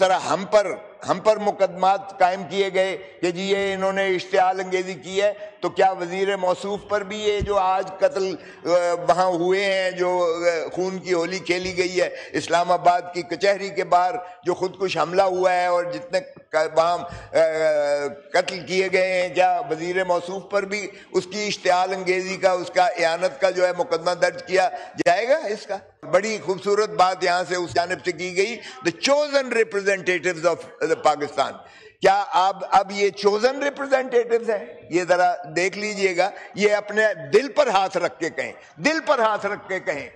طرح ہم پر مقدمات قائم کیے گئے کہ جی یہ انہوں نے اشتعال انگیزی کی ہے، تو کیا وزیر موصوف پر بھی یہ جو آج قتل وہاں ہوئے ہیں، جو خون کی ہولی کھیلی گئی ہے اسلام آباد کی کچہری کے باہر، جو خودکش حملہ ہوا ہے اور جتنے وہاں قتل کیے گئے ہیں، کیا وزیر موصوف پر بھی اس کی اشتعال انگیزی کا، اس کا اعانت کا جو ہے مقدمہ درج کیا جائے گا؟ اس کا بڑی خوبصورت بات یہاں سے اس جانب سے کی گئی، the chosen representatives of Pakistan. کیا اب یہ چوزن ریپرزینٹیٹیوز ہیں؟ یہ ذرا دیکھ لیجئے گا، یہ اپنے دل پر ہاتھ رکھ کے کہیں، دل پر ہاتھ رکھ کے کہیں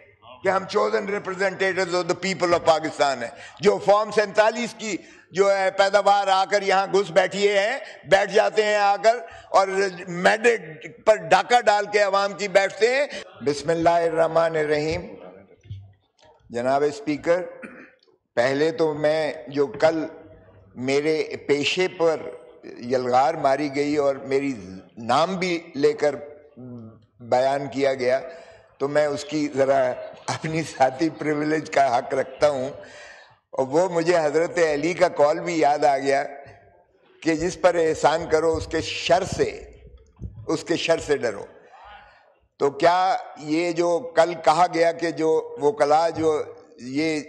کہ ہم chosen representatives of the people of Pakistan ہیں، جو فارم 47 کی جو ہے پیداوار آ کر یہاں گھس بیٹھ جاتے ہیں آ کر، اور میڈٹ پر ڈاکہ ڈال کے عوام کی بیٹھتے ہیں. بسم اللہ الرحمن الرحیم. جناب اسپیکر، پہلے تو میں جو کل میرے پیشے پر یلغار ماری گئی اور میری نام بھی لے کر بیان کیا گیا، تو میں اس کی ذرا اپنی ذاتی پریویلیج کا حق رکھتا ہوں، اور وہ مجھے حضرت علی کا قول بھی یاد آ گیا کہ جس پر احسان کرو اس کے شر سے ڈرو. تو کیا یہ جو کل کہا گیا کہ جو وکلاء جو یہ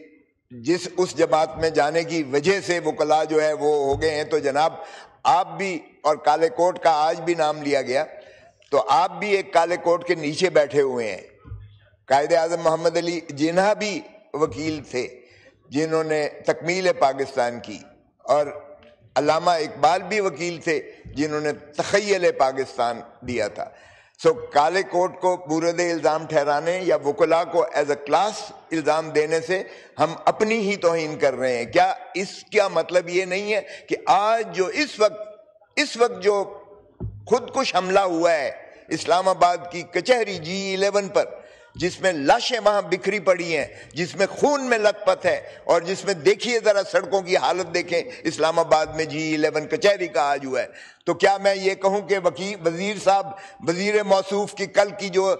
اس جماعت میں جانے کی وجہ سے وکلاء جو ہے وہ ہو گئے ہیں، تو جناب آپ بھی، اور کالے کوٹ کا آج بھی نام لیا گیا، تو آپ بھی ایک کالے کوٹ کے نیچے بیٹھے ہوئے ہیں. قائد اعظم محمد علی جناح بھی وکیل تھے جنہوں نے تکمیل پاکستان کی، اور علامہ اقبال بھی وکیل تھے جنہوں نے تخیل پاکستان دیا تھا. کالے کوٹ کو بورد الزام ٹھہرانے یا وکلاء کو ایز اے کلاس الزام دینے سے ہم اپنی ہی توہین کر رہے ہیں. کیا اس کا مطلب یہ نہیں ہے کہ آج جو اس وقت جو خودکش حملہ ہوا ہے اسلام آباد کی کچہری G11 پر، جس میں لاشیں وہاں بکھری پڑی ہیں، جس میں خون میں لت پت ہے، اور جس میں دیکھیے ذرا سڑکوں کی حالت دیکھیں اسلام آباد میں G11 کچہری کا آج ہوا ہے، تو کیا میں یہ کہوں کہ وزیر صاحب، وزیر موصوف کی کل کی جو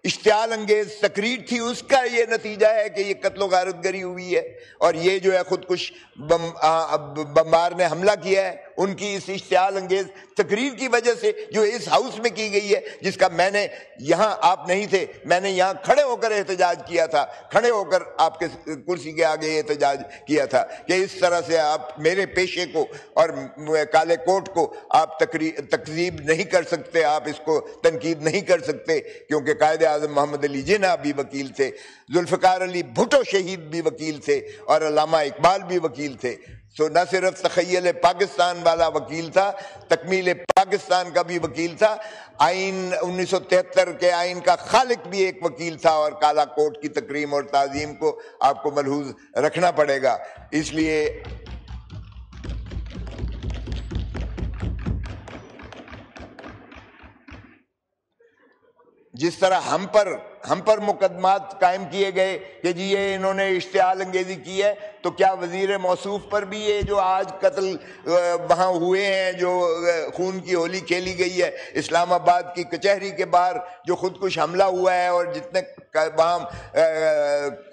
اشتعال انگیز تقریر تھی اس کا یہ نتیجہ ہے کہ یہ قتل و غارت گری ہوئی ہے، اور یہ جو ہے خودکش بمبار نے حملہ کیا ہے ان کی اس اشتعال انگیز تقریر کی وجہ سے جو اس ہاؤس میں کی گئی ہے، جس کا میں نے یہاں، آپ نہیں تھے، میں نے یہاں کھڑے ہو کر احتجاج کیا تھا، کھڑے ہو کر آپ کے کرسی کے آگے احتجاج کیا تھا کہ اس طرح سے آپ میرے پیشے کو اور کالے کوٹ کو آپ تکذیب نہیں کر سکتے، آپ اس کو تنقید نہیں کر سکتے، کیونکہ قائد اعظم محمد علی جناح بھی وکیل تھے، ذوالفقار علی بھٹو شہید بھی وکیل تھے، اور علامہ اقبال بھی وکیل تھے. نہ صرف تخیل پاکستان والا وکیل تھا، تکمیل پاکستان کا بھی وکیل تھا، آئین 1973 کے آئین کا خالق بھی ایک وکیل تھا، اور کالا کوٹ کی تکریم اور تعظیم کو آپ کو ملحوظ رکھنا پڑے گا. اس لیے جس طرح ہم پر مقدمات قائم کیے گئے کہ جی یہ انہوں نے اشتعال انگیزی کی ہے، تو کیا وزیر موصوف پر بھی یہ جو آج قتل وہاں ہوئے ہیں، جو خون کی ہولی کھیلی گئی ہے اسلام آباد کی کچہری کے باہر، جو خودکش حملہ ہوا ہے اور جتنے وہاں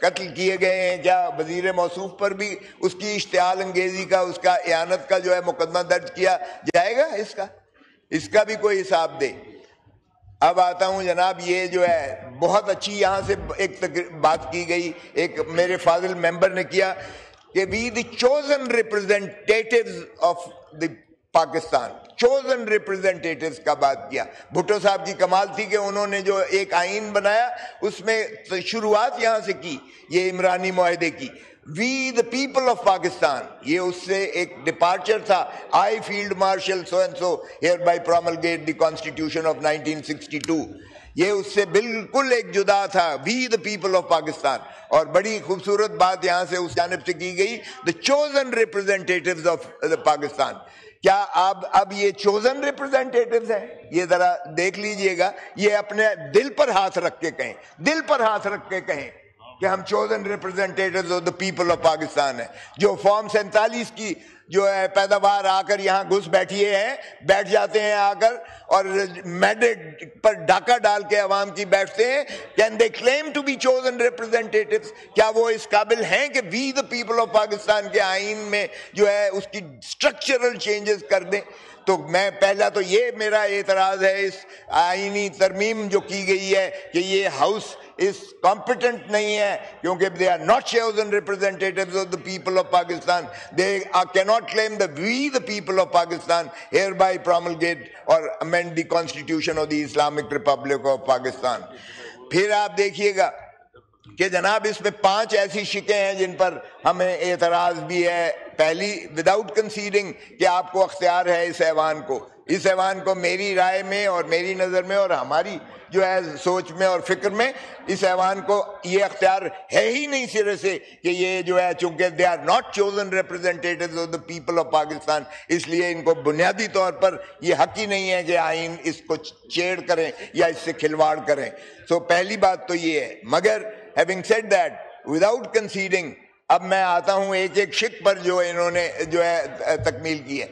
قتل کیے گئے ہیں، کیا وزیر موصوف پر بھی اس کی اشتعال انگیزی کا، اس کا اعانت کا جو ہے مقدمہ درج کیا جائے گا؟ اس کا بھی کوئی حساب دے. اب آتا ہوں جناب، یہ جو ہے بہت اچھی یہاں سے ایک بات کی گئی، ایک میرے فاضل ممبر نے کیا کہ وی دی chosen representatives of the Pakistan, chosen ریپرزینٹیٹیوز کا بات کیا. بھٹو صاحب کی کمال تھی کہ انہوں نے جو ایک آئین بنایا اس میں شروعات یہاں سے کی، یہ عمرانی معاہدے کی، we the people of Pakistan. یہ اس سے ایک ڈپارچر تھا، I field marshal so and so hereby promulgate the constitution of 1962. یہ اس سے بالکل ایک جدا تھا، we the people of Pakistan. اور بڑی خوبصورت بات یہاں سے اس جانب سے کی گئی، دا چوزن ریپرزینٹیٹیوز آف پاکستان. کیا اب یہ چوزن ریپرزینٹیٹیوز ہیں؟ یہ ذرا دیکھ لیجئے گا، یہ اپنے دل پر ہاتھ رکھ کے کہیں، دل پر ہاتھ رکھ کے کہیں کہ ہم chosen representatives of the people of Pakistan ہیں، جو فارم 47 کی جو ہے پیداوار آ کر یہاں گھس بیٹھ جاتے ہیں آ کر اور مینڈیٹ پر ڈاکہ ڈال کے عوام کی بیٹھتے ہیں. Can they claim to be chosen representatives? کیا وہ اس قابل ہیں کہ we the people of Pakistan کے آئین میں جو ہے اس کی اسٹرکچرل چینجز کر دیں؟ تو میں پہلا تو یہ میرا اعتراض ہے اس آئینی ترمیم جو کی گئی ہے کہ یہ ہاؤس اس کمپیٹنٹ نہیں ہے کیونکہ they are not chosen representatives of the people of Pakistan. They cannot claim that we the people of Pakistan hereby promulgate or amend the constitution of the Islamic Republic of Pakistan. پھر آپ دیکھیے گا کہ جناب اس میں 5 ایسی شکیں ہیں جن پر ہمیں اعتراض بھی ہے. پہلی، وداؤٹ کنسیڈنگ کہ آپ کو اختیار ہے اس ایوان کو میری رائے میں اور میری نظر میں اور ہماری جو ہے سوچ میں اور فکر میں اس ایوان کو یہ اختیار ہے ہی نہیں سرے سے کہ یہ جو ہے چونکہ they are not chosen representatives of the people of Pakistan، اس لیے ان کو بنیادی طور پر یہ حق ہی نہیں ہے کہ آئین اس کو چھیڑ کریں یا اس سے کھلواڑ کریں. سو پہلی بات تو یہ ہے. مگر having said that, without conceding، اب میں آتا ہوں ایک شک پر جو انہوں نے جو ہے تکمیل کی ہے.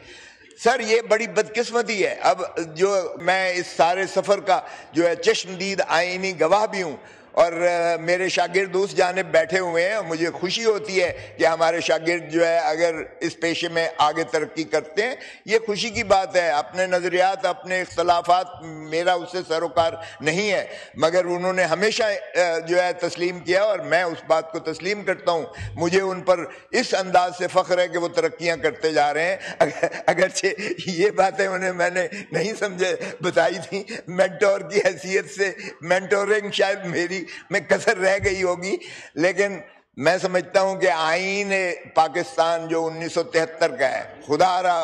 سر یہ بڑی بدقسمتی ہے. اب جو میں اس سارے سفر کا جو ہے چشمدید آئینی گواہ بھی ہوں اور میرے شاگرد اس جانب بیٹھے ہوئے ہیں. مجھے خوشی ہوتی ہے کہ ہمارے شاگرد جو ہے اگر اس پیشے میں آگے ترقی کرتے ہیں، یہ خوشی کی بات ہے. اپنے نظریات، اپنے اختلافات، میرا اس سے سروکار نہیں ہے، مگر انہوں نے ہمیشہ جو ہے تسلیم کیا اور میں اس بات کو تسلیم کرتا ہوں. مجھے ان پر اس انداز سے فخر ہے کہ وہ ترقیاں کرتے جا رہے ہیں. اگرچہ یہ باتیں انہیں میں نے نہیں سمجھے بتائی تھی مینٹور کی حیثیت سے، مینٹورنگ شاید میری میں کثر رہ گئی ہوگی، لیکن میں سمجھتا ہوں کہ آئین پاکستان جو 1973 کا ہے، خدا را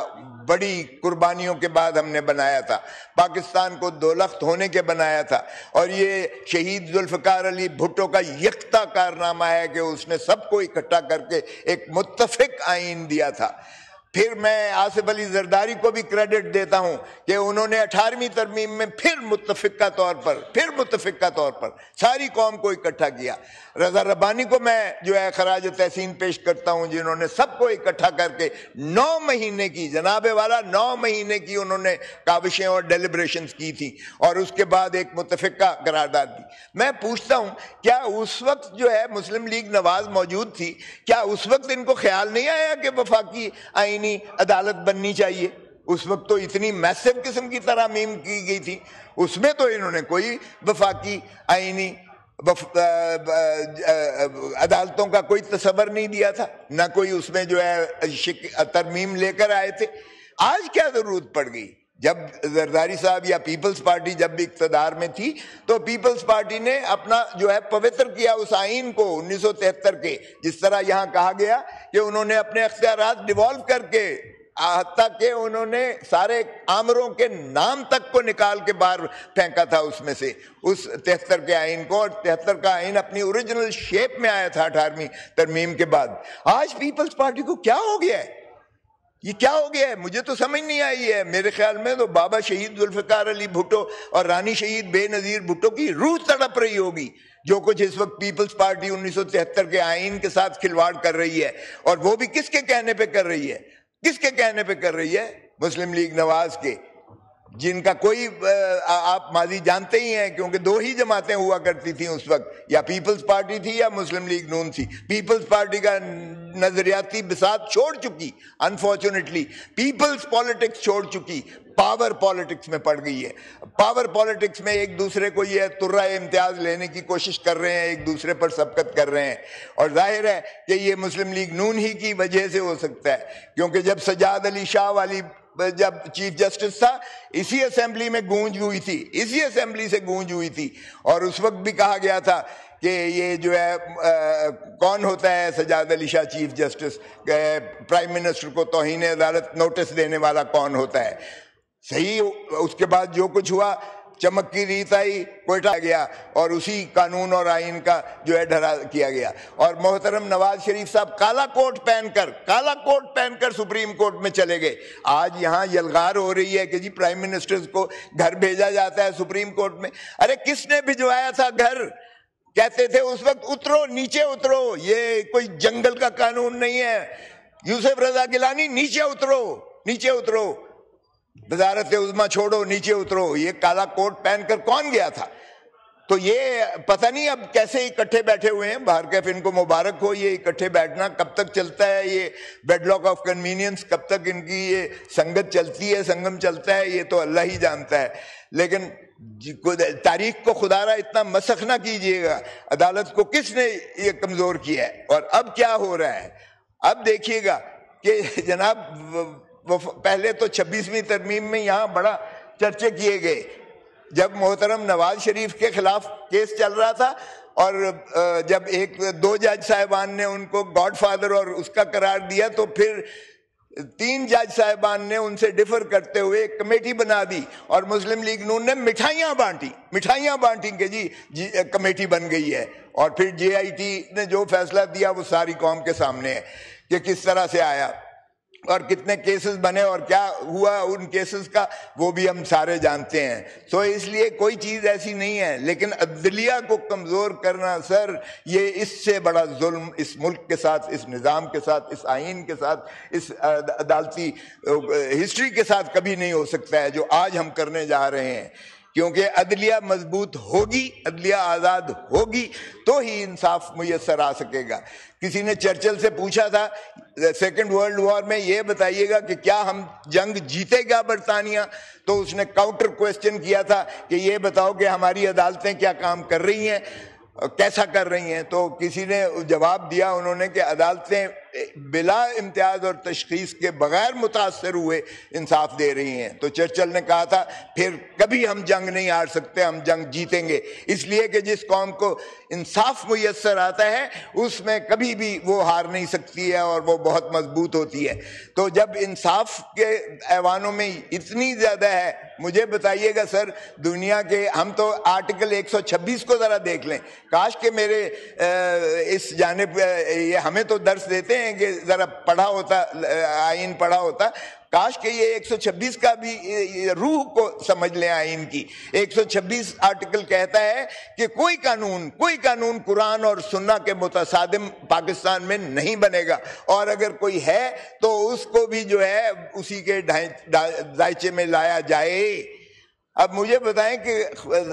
بڑی قربانیوں کے بعد ہم نے بنایا تھا. پاکستان کو دولخت ہونے کے بنایا تھا اور یہ شہید ذوالفقار علی بھٹو کا یکتا کارنامہ ہے کہ اس نے سب کو اکٹھا کر کے ایک متفق آئین دیا تھا. پھر میں آصف علی زرداری کو بھی کریڈٹ دیتا ہوں کہ انہوں نے 18ویں ترمیم میں پھر متفقہ طور پر ساری قوم کو اکٹھا کیا. رضا ربانی کو میں جو ہے خراج تحسین پیش کرتا ہوں جنہوں نے سب کو اکٹھا کر کے 9 مہینے کی، جناب والا 9 مہینے کی انہوں نے کاوشیں اور ڈیلیبریشنز کی تھی اور اس کے بعد ایک متفقہ قرارداد دی. میں پوچھتا ہوں کیا اس وقت جو ہے مسلم لیگ نواز موجود تھی، کیا اس وقت ان کو خیال نہیں آیا کہ وفاقی آئینی عدالت بننی چاہیے؟ اس وقت تو اتنی میسو قسم کی ترامیم کی گئی تھی، اس میں تو انہوں نے کوئی وفاقی آئینی عدالتوں کا کوئی تصور نہیں دیا تھا، نہ کوئی اس میں جو ہے ترمیم لے کر آئے تھے. آج کیا ضرورت پڑ گئی؟ جب زرداری صاحب یا پیپلز پارٹی جب بھی اقتدار میں تھی تو پیپلز پارٹی نے اپنا جو ہے پوتر کیا اس آئین کو 1973 کے، جس طرح یہاں کہا گیا کہ انہوں نے اپنے اختیارات ڈیوالو کر کے، حتیٰ کہ انہوں نے سارے آمروں کے نام تک کو نکال کے باہر پھینکا تھا اس میں سے، اس 73 کے آئین کو. اور 73 کا آئین اپنی اوریجنل شیپ میں آیا تھا 18ویں ترمیم کے بعد. آج پیپلز پارٹی کو کیا ہو گیا ہے؟ یہ کیا ہو گیا ہے؟ مجھے تو سمجھ نہیں آئی ہے. میرے خیال میں تو بابا شہید ذوالفقار علی بھٹو اور رانی شہید بے نظیر بھٹو کی روح تڑپ رہی ہوگی جو کچھ اس وقت پیپلز پارٹی 1973 کے آئین کے ساتھ کھلواڑ کر رہی ہے. اور وہ بھی کس کے کہنے پہ کر رہی ہے؟ کس کے کہنے پہ کر رہی ہے؟ مسلم لیگ نواز کے، جن کا کوئی آپ ماضی جانتے ہی ہیں کیونکہ 2 ہی جماعتیں ہوا کرتی تھیں اس وقت، یا پیپلز پارٹی تھی یا مسلم لیگ نون تھی. پیپلز پارٹی کا نظریاتی بساط چھوڑ چکی، انفارچونیٹلی پیپلز پالیٹکس چھوڑ چکی، پاور پالیٹکس میں پڑ گئی ہے. پاور پالیٹکس میں ایک دوسرے کو یہ ترہ امتیاز لینے کی کوشش کر رہے ہیں، ایک دوسرے پر سبقت کر رہے ہیں. اور ظاہر ہے کہ یہ مسلم لیگ نون ہی کی وجہ سے ہو سکتا ہے، کیونکہ جب سجاد علی شاہ والی جب چیف جسٹس تھا اسی اسمبلی میں گونج ہوئی تھی، اسی اسمبلی سے گونج ہوئی تھی، اور اس وقت بھی کہا گیا تھا کہ یہ جو ہے کون ہوتا ہے Sajjad Ali Shah chief justice, prime minister کو توہین عدالت نوٹس دینے والا کون ہوتا ہے؟ صحیح. اس کے بعد جو کچھ ہوا، چمک کی ریت آئی، کوئٹہ گیا اور اسی قانون اور آئین کا جو ہے ڈھرا کیا گیا. اور محترم نواز شریف صاحب کالا کوٹ پہن کر سپریم کورٹ میں چلے گئے. آج یہاں یلغار ہو رہی ہے کہ جی پرائم منسٹرز کو گھر بھیجا جاتا ہے سپریم کورٹ میں. ارے کس نے بھجوایا تھا گھر؟ کہتے تھے اس وقت اترو، نیچے اترو، یہ کوئی جنگل کا قانون نہیں ہے. یوسف رضا گیلانی نیچے اترو، نیچے اترو، وزارت عظمیٰ چھوڑو، نیچے اترو۔ یہ کالا کوٹ پہن کر کون گیا تھا؟ تو یہ پتہ نہیں اب کیسے اکٹھے بیٹھے ہوئے ہیں، باہر کیف ان کو مبارک ہو۔ یہ اکٹھے بیٹھنا کب تک چلتا ہے، یہ بیڈ لاک آف کنوینئنس کب تک ان کی یہ سنگت چلتی ہے، سنگم چلتا ہے، یہ تو اللہ ہی جانتا ہے۔ لیکن تاریخ کو خدا را اتنا مسخ نہ کیجئے گا، عدالت کو کس نے یہ کمزور کیا ہے؟ اور اب کیا ہو رہا ہے؟ اب دیکھیے گا کہ جناب پہلے تو 26ویں ترمیم میں یہاں بڑا چرچے کیے گئے جب محترم نواز شریف کے خلاف کیس چل رہا تھا، اور جب دو جج صاحبان نے ان کو گاڈ فادر اور اس کا قرار دیا، تو پھر 3 جج صاحبان نے ان سے ڈیفر کرتے ہوئے ایک کمیٹی بنا دی، اور مسلم لیگ نون نے مٹھائیاں بانٹی کہ جی کمیٹی بن گئی ہے۔ اور پھر JIT نے جو فیصلہ دیا وہ ساری قوم کے سامنے ہے کہ کس طرح سے آیا اور کتنے کیسز بنے اور کیا ہوا ان کیسز کا، وہ بھی ہم سارے جانتے ہیں۔ سو اس لیے کوئی چیز ایسی نہیں ہے، لیکن عدلیہ کو کمزور کرنا سر، یہ اس سے بڑا ظلم اس ملک کے ساتھ، اس نظام کے ساتھ، اس آئین کے ساتھ، اس عدالتی ہسٹری کے ساتھ کبھی نہیں ہو سکتا ہے جو آج ہم کرنے جا رہے ہیں۔ کیونکہ عدلیہ مضبوط ہوگی، عدلیہ آزاد ہوگی تو ہی انصاف میسر آ سکے گا۔ کسی نے چرچل سے پوچھا تھا سیکنڈ ورلڈ وار میں یہ بتائیے گا کہ کیا ہم جنگ جیتے گا برطانیہ؟ تو اس نے کاؤنٹر کویسچن کیا تھا کہ یہ بتاؤ کہ ہماری عدالتیں کیا کام کر رہی ہیں، کیسا کر رہی ہیں؟ تو کسی نے جواب دیا انہوں نے کہ عدالتیں بلا امتیاز اور تشخیص کے بغیر متاثر ہوئے انصاف دے رہی ہیں۔ تو چرچل نے کہا تھا پھر کبھی ہم جنگ نہیں ہار سکتے، ہم جنگ جیتیں گے، اس لیے کہ جس قوم کو انصاف میسر آتا ہے اس میں کبھی بھی وہ ہار نہیں سکتی ہے اور وہ بہت مضبوط ہوتی ہے۔ تو جب انصاف کے ایوانوں میں اتنی زیادہ ہے، مجھے بتائیے گا سر دنیا کے، ہم تو آرٹیکل 126 کو ذرا دیکھ لیں، کاش کہ میرے اس جانب یہ ہمیں تو درس دیتے ہیں کہ ذرا پڑھا ہوتا، آئین پڑھا ہوتا، کاش کہ یہ 126 کا بھی روح کو سمجھ لیں آئین کی۔ 126 آرٹیکل کہتا ہے کہ کوئی قانون قرآن اور سنت کے متصادم پاکستان میں نہیں بنے گا، اور اگر کوئی ہے تو اس کو بھی جو ہے اسی کے ڈھانچے میں لایا جائے۔ اب مجھے بتائیں کہ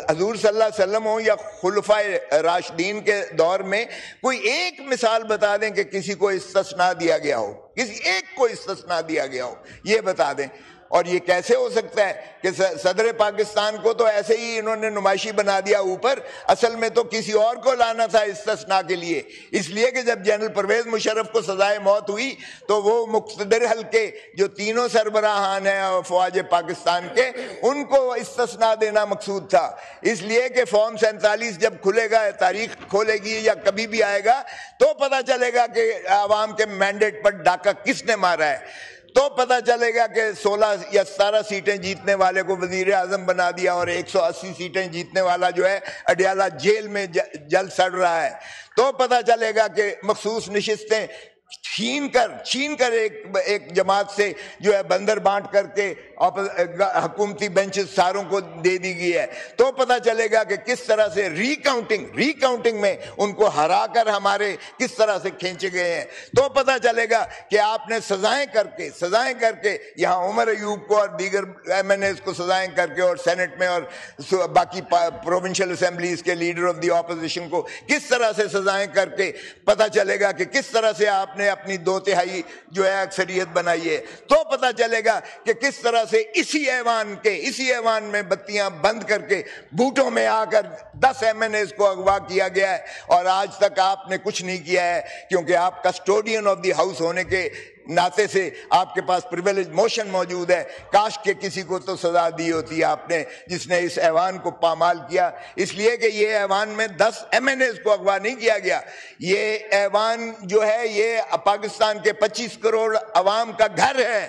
حضور صلی اللہ علیہ وسلم ہو یا خلفائے راشدین کے دور میں کوئی ایک مثال بتا دیں کہ کسی کو استثناء دیا گیا ہو، کسی ایک کو استثناء دیا گیا ہو، یہ بتا دیں۔ اور یہ کیسے ہو سکتا ہے کہ صدر پاکستان کو تو ایسے ہی انہوں نے نمائشی بنا دیا اوپر، اصل میں تو کسی اور کو لانا تھا استثناء کے لیے، اس لیے کہ جب جنرل پرویز مشرف کو سزائے موت ہوئی تو وہ مقتدر حلقے جو تینوں سربراہان ہیں افواج پاکستان کے، ان کو استثناء دینا مقصود تھا، اس لیے کہ فارم 47 جب کھلے گا، تاریخ کھولے گی یا کبھی بھی آئے گا تو پتہ چلے گا کہ عوام کے مینڈیٹ پر ڈاکہ کس نے مارا ہے، تو پتہ چلے گا کہ 16 یا 17 سیٹیں جیتنے والے کو وزیر اعظم بنا دیا اور 180 سیٹیں جیتنے والا جو ہے اڈیالہ جیل میں جل سڑ رہا ہے، تو پتہ چلے گا کہ مخصوص نشستیں چھین کر ایک جماعت سے جو ہے بندر بانٹ کر کے حکومتی بینچز ساروں کو دے دی گئی ہے، تو پتہ چلے گا کہ کس طرح سے ری کاؤنٹنگ میں ان کو ہرا کر ہمارے کس طرح سے کھینچے گئے ہیں، تو پتہ چلے گا کہ آپ نے سزائیں کر کے یہاں عمر ایوب کو اور دیگر MNAs کو سزائیں کر کے اور سینٹ میں اور باقی پروونشل اسمبلیز کے لیڈر آف دی اپوزیشن کو کس طرح سے سزائیں کر کے پتہ چلے گا کہ کس طرح سے آپ نے اپنی 2/3 جو ہے اکثریت بنائی ہے، تو پتہ چلے گا کہ کس طرح سے اسی ایوان میں بتیاں بند کر کے بوٹوں میں آ کر 10 MNAs کو اغوا کیا گیا ہے، اور آج تک آپ نے کچھ نہیں کیا ہے کیونکہ آپ کسٹوڈین آف دی ہاؤس ہونے کے ناطے سے آپ کے پاس پریویلیج موشن موجود ہے۔ کاش کہ کسی کو تو سزا دی ہوتی آپ نے جس نے اس ایوان کو پامال کیا، اس لیے کہ یہ ایوان میں 10 MNAs کو اغوا نہیں کیا گیا، یہ ایوان جو ہے یہ پاکستان کے 25 کروڑ عوام کا گھر ہے۔